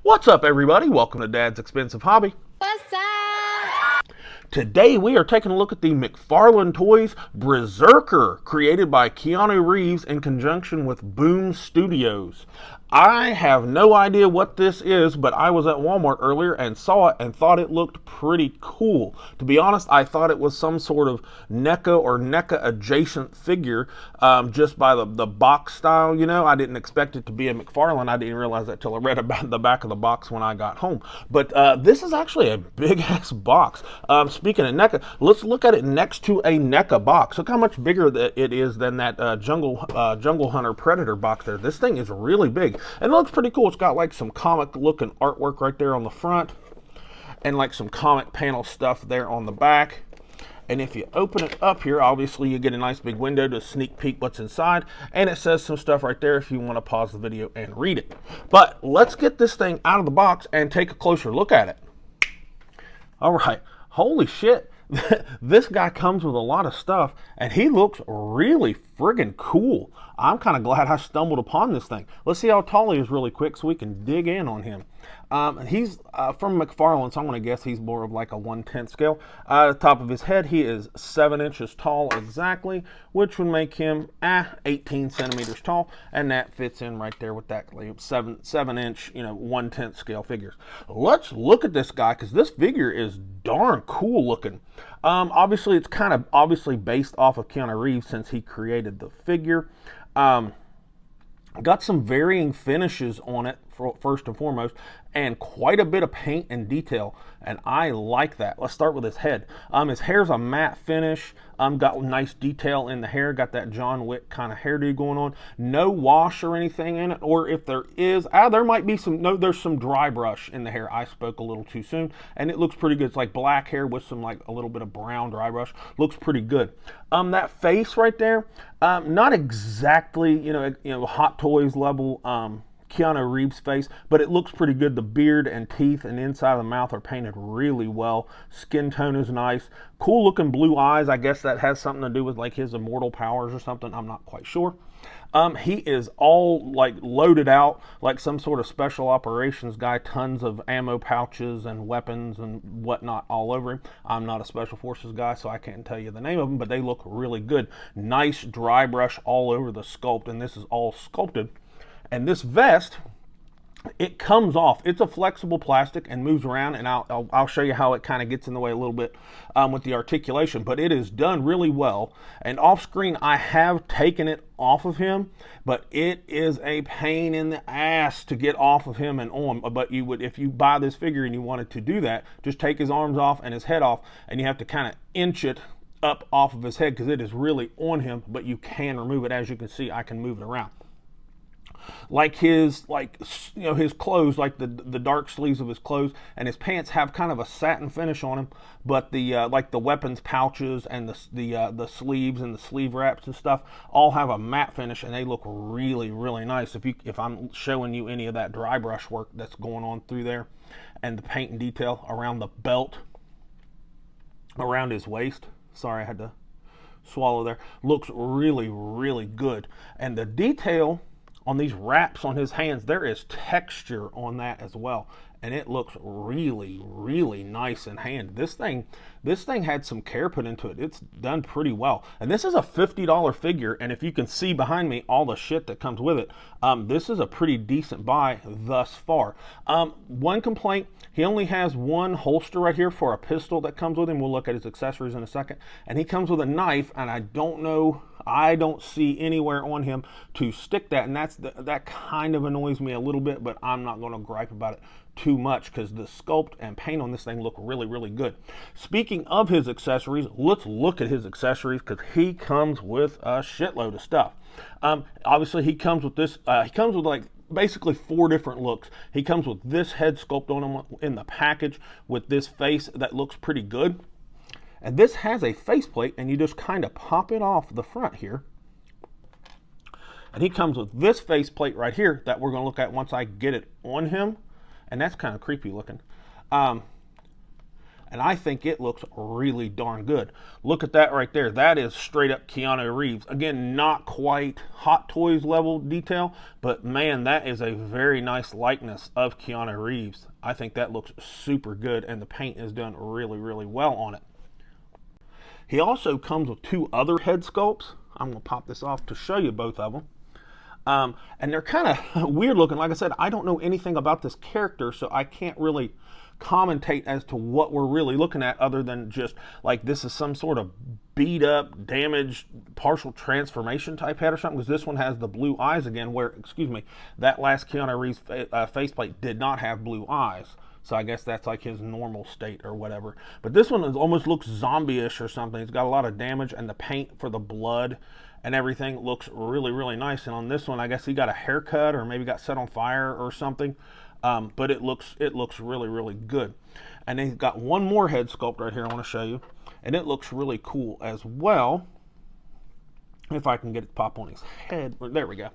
What's up, everybody? Welcome to Dad's Expensive Hobby. What's up? Today we are taking a look at the McFarlane Toys BRZRKR, created by Keanu Reeves in conjunction with Boom Studios. I have no idea what this is, but I was at Walmart earlier and saw it and thought it looked pretty cool. To be honest, I thought it was some sort of NECA or NECA adjacent figure, just by the box style, you know. I didn't expect it to be a McFarlane. I didn't realize that till I read about the back of the box when I got home. But this is actually a big ass box. Speaking of NECA, let's look at it next to a NECA box. Look how much bigger it is than that Jungle Hunter Predator box there. This thing is really big. And it looks pretty cool. It's got like some comic looking artwork right there on the front and like some comic panel stuff there on the back. And if you open it up here, obviously you get a nice big window to sneak peek what's inside. And it says some stuff right there if you want to pause the video and read it. But let's get this thing out of the box and take a closer look at it. All right. Holy shit. This guy comes with a lot of stuff, and he looks really friggin' cool. I'm kind of glad I stumbled upon this thing. Let's see how tall he is really quick so we can dig in on him. He's from McFarlane, so I'm going to guess he's more of like a 1/10 scale. The top of his head, he is 7 inches tall exactly, which would make him 18 centimeters tall, and that fits in right there with that like 7 inch, 1/10 scale figures. Let's look at this guy, because this figure is darn cool looking. Obviously, it's kind of obviously based off of Keanu Reeves since he created the figure. Got some varying finishes on it, first and foremost, and quite a bit of paint and detail, and I like that. Let's start with his head. His hair's a matte finish. Got nice detail in the hair. Got that John Wick kind of hairdo going on. No wash or anything in it, or if there is, there might be some. No, there's some dry brush in the hair. I spoke a little too soon, and it looks pretty good. It's like black hair with some like a little bit of brown dry brush. Looks pretty good. That face right there, not exactly Hot Toys level Keanu Reeves face, but it looks pretty good. The beard and teeth and inside of the mouth are painted really well. Skin tone is nice. Cool looking blue eyes. I guess that has something to do with like his immortal powers or something. I'm not quite sure. He is all like loaded out like some sort of special operations guy. Tons of ammo pouches and weapons and whatnot all over him. I'm not a special forces guy, so I can't tell you the name of them, but they look really good. Nice dry brush all over the sculpt, and this is all sculpted. And this vest, it comes off. It's a flexible plastic and moves around, and I'll show you how it kind of gets in the way a little bit with the articulation, but it is done really well. And off screen, I have taken it off of him, but it is a pain in the ass to get off of him and on. But you would, if you buy this figure and you wanted to do that, just take his arms off and his head off, and you have to kind of inch it up off of his head because it is really on him, but you can remove it. As you can see, I can move it around. Like his his clothes, like the dark sleeves of his clothes and his pants have kind of a satin finish on them, but the like the weapons pouches and the sleeves and the sleeve wraps and stuff all have a matte finish, and they look really, really nice. If I'm showing you any of that dry brush work that's going on through there, and the paint and detail around the belt, around his waist. Sorry, I had to swallow there. Looks really, really good, and the detail on these wraps on his hands, there is texture on that as well, and it looks really, really nice in hand. This thing had some care put into it. It's done pretty well, and this is a $50 figure, and if you can see behind me all the shit that comes with it, this is a pretty decent buy thus far. One complaint, he only has one holster right here for a pistol that comes with him. We'll look at his accessories in a second, and he comes with a knife, and I don't see anywhere on him to stick that, and that kind of annoys me a little bit, but I'm not going to gripe about it too much because the sculpt and paint on this thing look really, really good. Speaking of his accessories, let's look at his accessories because he comes with a shitload of stuff. Obviously, he comes with this. He comes with like basically 4 different looks. He comes with this head sculpt on him in the package with this face that looks pretty good. And this has a faceplate, and you just kind of pop it off the front here. And he comes with this faceplate right here that we're going to look at once I get it on him. And that's kind of creepy looking. And and I think it looks really darn good. Look at that right there. That is straight up Keanu Reeves. Again, not quite Hot Toys level detail, but man, that is a very nice likeness of Keanu Reeves. I think that looks super good, and the paint is done really, really well on it. He also comes with 2 other head sculpts. I'm going to pop this off to show you both of them. And they're kind of weird looking. Like I said, I don't know anything about this character, so I can't really commentate as to what we're really looking at, other than just like this is some sort of beat up, damaged, partial transformation type head or something, because this one has the blue eyes again, where, excuse me, that last Keanu Reeves faceplate did not have blue eyes. So I guess that's like his normal state or whatever. But this one almost looks zombie-ish or something. It's got a lot of damage, and the paint for the blood and everything looks really, really nice. And on this one, I guess he got a haircut or maybe got set on fire or something. But it looks really, really good. And then he's got one more head sculpt right here I want to show you. And it looks really cool as well. If I can get it to pop on his head. There we go.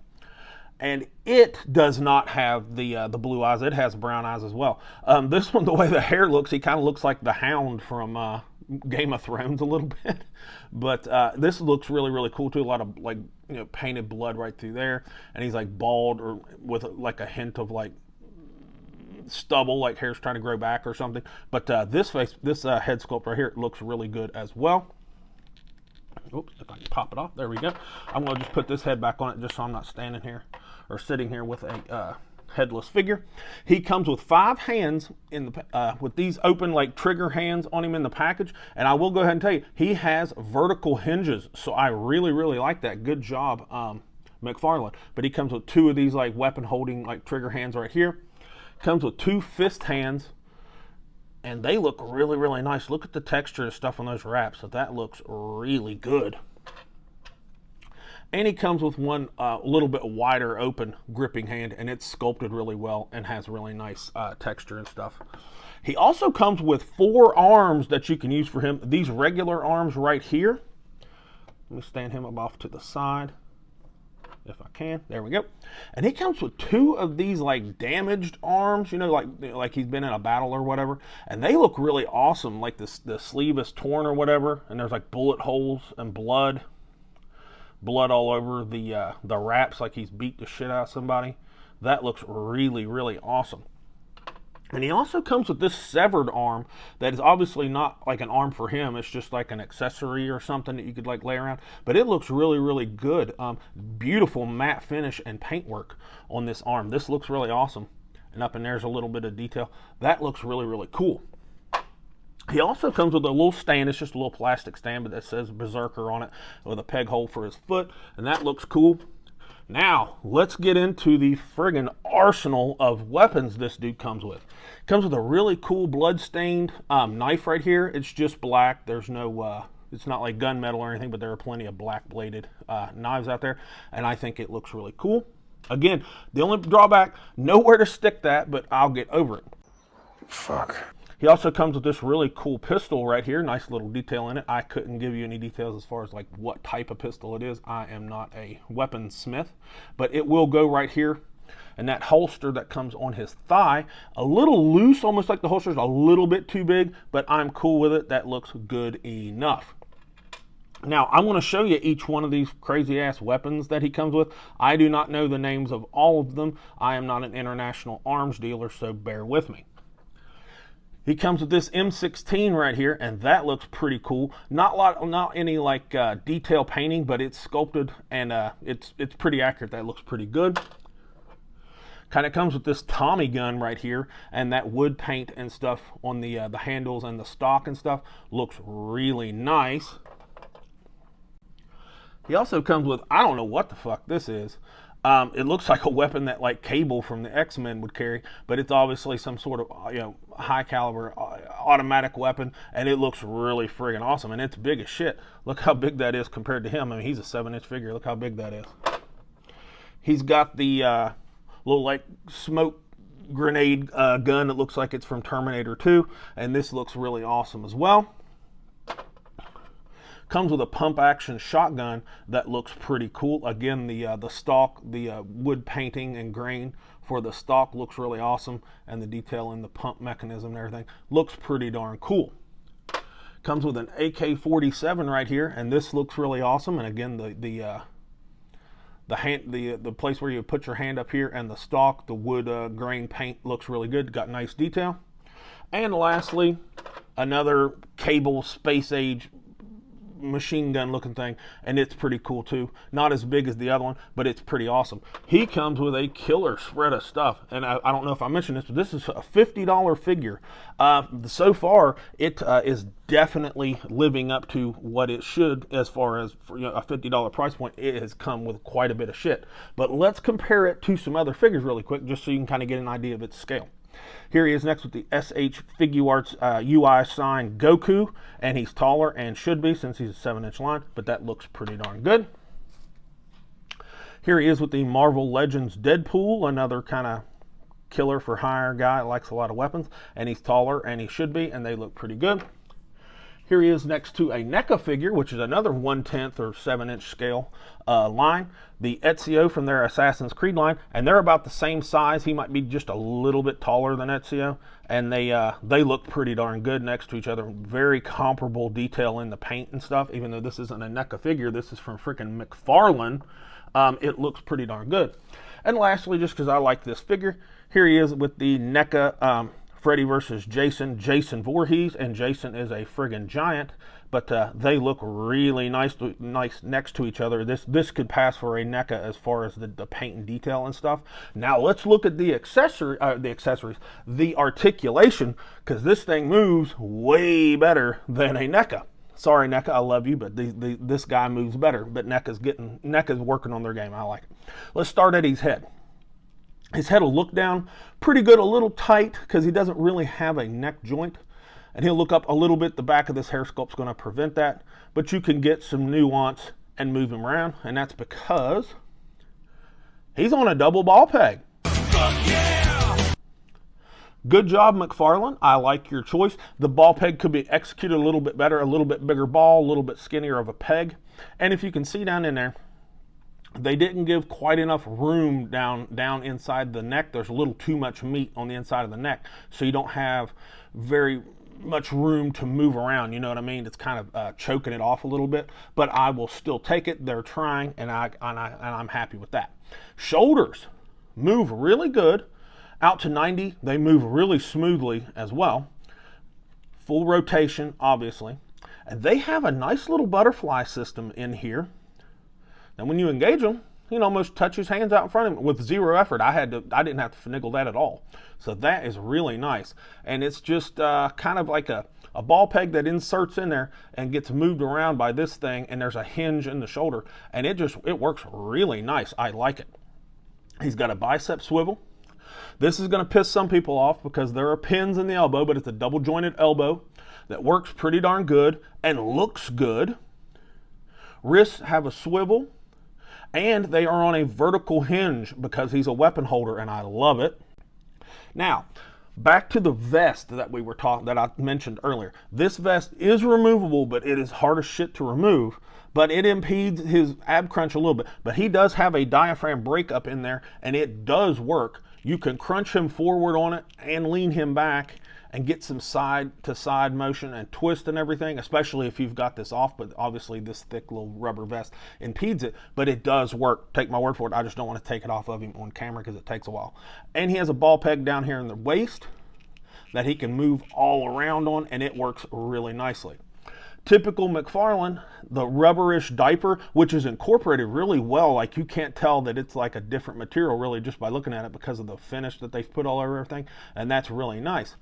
And it does not have the blue eyes. It has brown eyes as well. This one, the way the hair looks, he kind of looks like the Hound from Game of Thrones a little bit. But this looks really, really cool too. A lot of like, you know, painted blood right through there. And he's like bald or with like a hint of like stubble, like hair's trying to grow back or something. But this head sculpt right here looks really good as well. Oops, if I can pop it off. There we go. I'm going to just put this head back on it just so I'm not standing here or sitting here with a headless figure. He comes with 5 hands in the with these open like trigger hands on him in the package. And I will go ahead and tell you, he has vertical hinges. So I really, really like that. Good job, McFarlane. But he comes with 2 of these like weapon holding like trigger hands right here. Comes with 2 fist hands. And they look really, really nice. Look at the texture and stuff on those wraps. So that looks really good. And he comes with one little bit wider open gripping hand, and it's sculpted really well and has really nice texture and stuff. He also comes with 4 arms that you can use for him. These regular arms right here. Let me stand him up off to the side if I can. There we go. And he comes with 2 of these like damaged arms, you know, like he's been in a battle or whatever. And they look really awesome. Like the sleeve is torn or whatever, and there's like bullet holes and blood all over the wraps, like he's beat the shit out of somebody. That looks really, really awesome. And he also comes with this severed arm that is obviously not like an arm for him. It's just like an accessory or something that you could like lay around. But it looks really, really good. Beautiful matte finish and paintwork on this arm. This looks really awesome. And up in there's a little bit of detail. That looks really, really cool. He also comes with a little stand. It's just a little plastic stand, but that says BRZRKR on it with a peg hole for his foot. And that looks cool. Now, let's get into the friggin' arsenal of weapons this dude comes with. Comes with a really cool blood-stained knife right here. It's just black. There's no, it's not like gunmetal or anything, but there are plenty of black-bladed knives out there, and I think it looks really cool. Again, the only drawback, nowhere to stick that, but I'll get over it. Fuck. He also comes with this really cool pistol right here. Nice little detail in it. I couldn't give you any details as far as like what type of pistol it is. I am not a weaponsmith, but it will go right here. And that holster that comes on his thigh, a little loose, almost like the holster's a little bit too big, but I'm cool with it. That looks good enough. Now, I'm going to show you each one of these crazy-ass weapons that he comes with. I do not know the names of all of them. I am not an international arms dealer, so bear with me. He comes with this M16 right here, and that looks pretty cool. Not any like detail painting, but it's sculpted and it's pretty accurate. That looks pretty good. Kind of comes with this Tommy gun right here, and that wood paint and stuff on the handles and the stock and stuff looks really nice. He also comes with, I don't know what the fuck this is. It looks like a weapon that like Cable from the X-Men would carry, but it's obviously some sort of high caliber automatic weapon, and it looks really friggin' awesome, and it's big as shit. Look how big that is compared to him. I mean, he's a 7-inch figure. Look how big that is. He's got the little like smoke grenade gun that looks like it's from Terminator 2, and this looks really awesome as well. Comes with a pump action shotgun that looks pretty cool. Again, the stock, the wood painting and grain for the stock looks really awesome, and the detail in the pump mechanism and everything looks pretty darn cool. Comes with an AK-47 right here, and this looks really awesome. And again, the place where you put your hand up here and the stock, the wood grain paint looks really good. Got nice detail. And lastly, another cable space age machine gun looking thing, and it's pretty cool too. Not as big as the other one, but it's pretty awesome. He comes with a killer spread of stuff, and I don't know if I mentioned this, but this is a $50 figure. So far, it is definitely living up to what it should as far as for, a $50 price point. It has come with quite a bit of shit. But let's compare it to some other figures really quick, just so you can kind of get an idea of its scale. Here he is next with the SH Figuarts UI sign Goku, and he's taller and should be since he's a 7-inch line, but that looks pretty darn good. Here he is with the Marvel Legends Deadpool, another kind of killer for hire guy, likes a lot of weapons, and he's taller and he should be, and they look pretty good. Here he is next to a NECA figure, which is another 1/10 or 7-inch scale line. The Ezio from their Assassin's Creed line, and they're about the same size. He might be just a little bit taller than Ezio, and they look pretty darn good next to each other. Very comparable detail in the paint and stuff. Even though this isn't a NECA figure, this is from freaking McFarlane. It looks pretty darn good. And lastly, just because I like this figure, here he is with the NECA Freddy versus Jason Voorhees, and Jason is a friggin' giant, but they look really nice next to each other. This could pass for a NECA as far as the paint and detail and stuff. Now let's look at the the articulation, because this thing moves way better than a NECA. Sorry, NECA, I love you, but this guy moves better. But NECA's working on their game. I like it. Let's start at his head. His head will look down pretty good, a little tight, because he doesn't really have a neck joint. And he'll look up a little bit. The back of this hair sculpt's going to prevent that. But you can get some nuance and move him around. And that's because he's on a double ball peg. Yeah! Good job, McFarlane. I like your choice. The ball peg could be executed a little bit better, a little bit bigger ball, a little bit skinnier of a peg. And if you can see down in there, they didn't give quite enough room down inside the neck. There's a little too much meat on the inside of the neck, so you don't have very much room to move around. You know what I mean? It's kind of choking it off a little bit, but I will still take it. They're trying, and I'm happy with that. Shoulders move really good. Out to 90, they move really smoothly as well. Full rotation, obviously. And they have a nice little butterfly system in here. And when you engage him, he can almost touch his hands out in front of him with zero effort. I didn't have to finagle that at all. So that is really nice. And it's just kind of like a ball peg that inserts in there and gets moved around by this thing, and there's a hinge in the shoulder, and it works really nice. I like it. He's got a bicep swivel. This is going to piss some people off because there are pins in the elbow, but it's a double jointed elbow that works pretty darn good and looks good. Wrists have a swivel. And they are on a vertical hinge because he's a weapon holder, and I love it. Now, back to the vest that I mentioned earlier. This vest is removable, but it is hard as shit to remove. But it impedes his ab crunch a little bit. But he does have a diaphragm breakup in there, and it does work. You can crunch him forward on it and lean him back and get some side-to-side motion and twist and everything, especially if you've got this off, but obviously this thick little rubber vest impedes it, but it does work. Take my word for it. I just don't want to take it off of him on camera because it takes a while. And he has a ball peg down here in the waist that he can move all around on, and it works really nicely. Typical McFarlane, the rubberish diaper, which is incorporated really well. Like, you can't tell that it's like a different material really just by looking at it because of the finish that they've put all over everything, and that's really nice.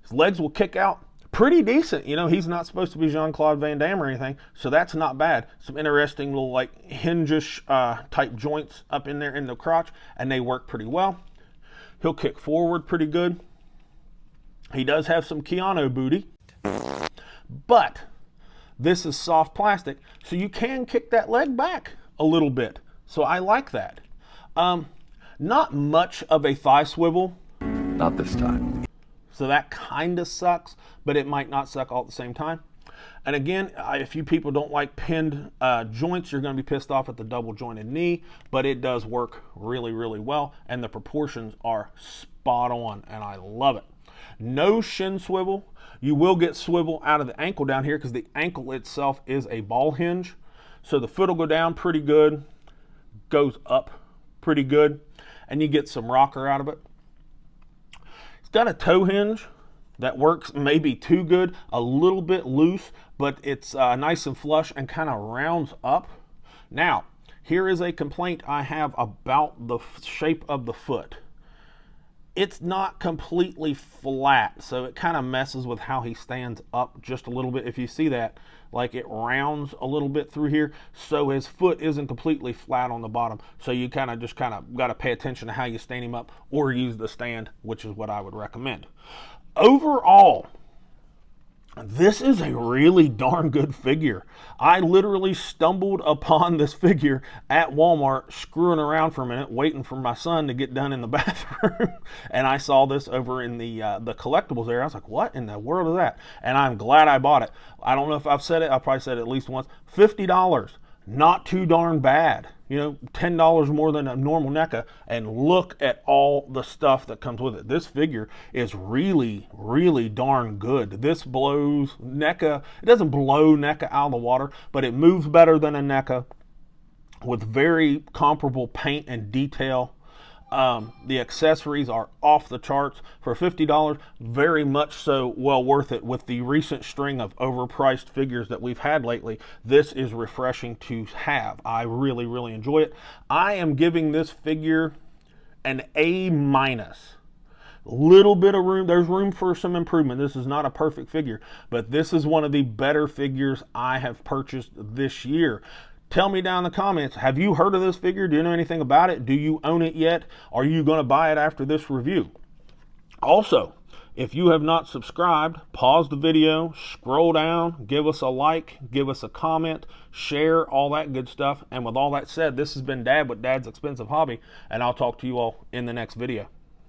His legs will kick out pretty decent. You know, he's not supposed to be Jean-Claude Van Damme or anything, so that's not bad. Some interesting little like hinge-ish type joints up in there in the crotch, and they work pretty well. He'll kick forward pretty good. He does have some Keanu booty, but this is soft plastic, so you can kick that leg back a little bit. So I like that. Not much of a thigh swivel. Not this time. So that kind of sucks, but it might not suck all at the same time. And again, if you people don't like pinned joints, you're going to be pissed off at the double jointed knee, but it does work really, really well, and the proportions are spot on, and I love it. No shin swivel. You will get swivel out of the ankle down here because the ankle itself is a ball hinge. So the foot will go down pretty good, goes up pretty good, and you get some rocker out of it. It's got a toe hinge that works maybe too good, a little bit loose, but it's nice and flush and kind of rounds up. Now, here is a complaint I have about the shape of the foot. It's not completely flat, so it kind of messes with how he stands up just a little bit. If you see that, like it rounds a little bit through here, so his foot isn't completely flat on the bottom. So you kind of got to pay attention to how you stand him up or use the stand, which is what I would recommend. Overall, this is a really darn good figure. I literally stumbled upon this figure at Walmart, screwing around for a minute, waiting for my son to get done in the bathroom. And I saw this over in the collectibles area. I was like, what in the world is that? And I'm glad I bought it. I don't know if I've said it. I've probably said it at least once. $50. Not too darn bad. You know, $10 more than a normal NECA, and look at all the stuff that comes with it. This figure is really, really darn good. This blows NECA. It doesn't blow NECA out of the water, but it moves better than a NECA with very comparable paint and detail. The accessories are off the charts for $50, very much so well worth it. With the recent string of overpriced figures that we've had lately, this is refreshing to have. I really, really enjoy it. I am giving this figure an A-. Little bit of room, there's room for some improvement. This is not a perfect figure, but this is one of the better figures I have purchased this year. Tell me down in the comments, have you heard of this figure? Do you know anything about it? Do you own it yet? Are you going to buy it after this review? Also, if you have not subscribed, pause the video, scroll down, give us a like, give us a comment, share, all that good stuff. And with all that said, this has been Dad with Dad's Expensive Hobby, and I'll talk to you all in the next video.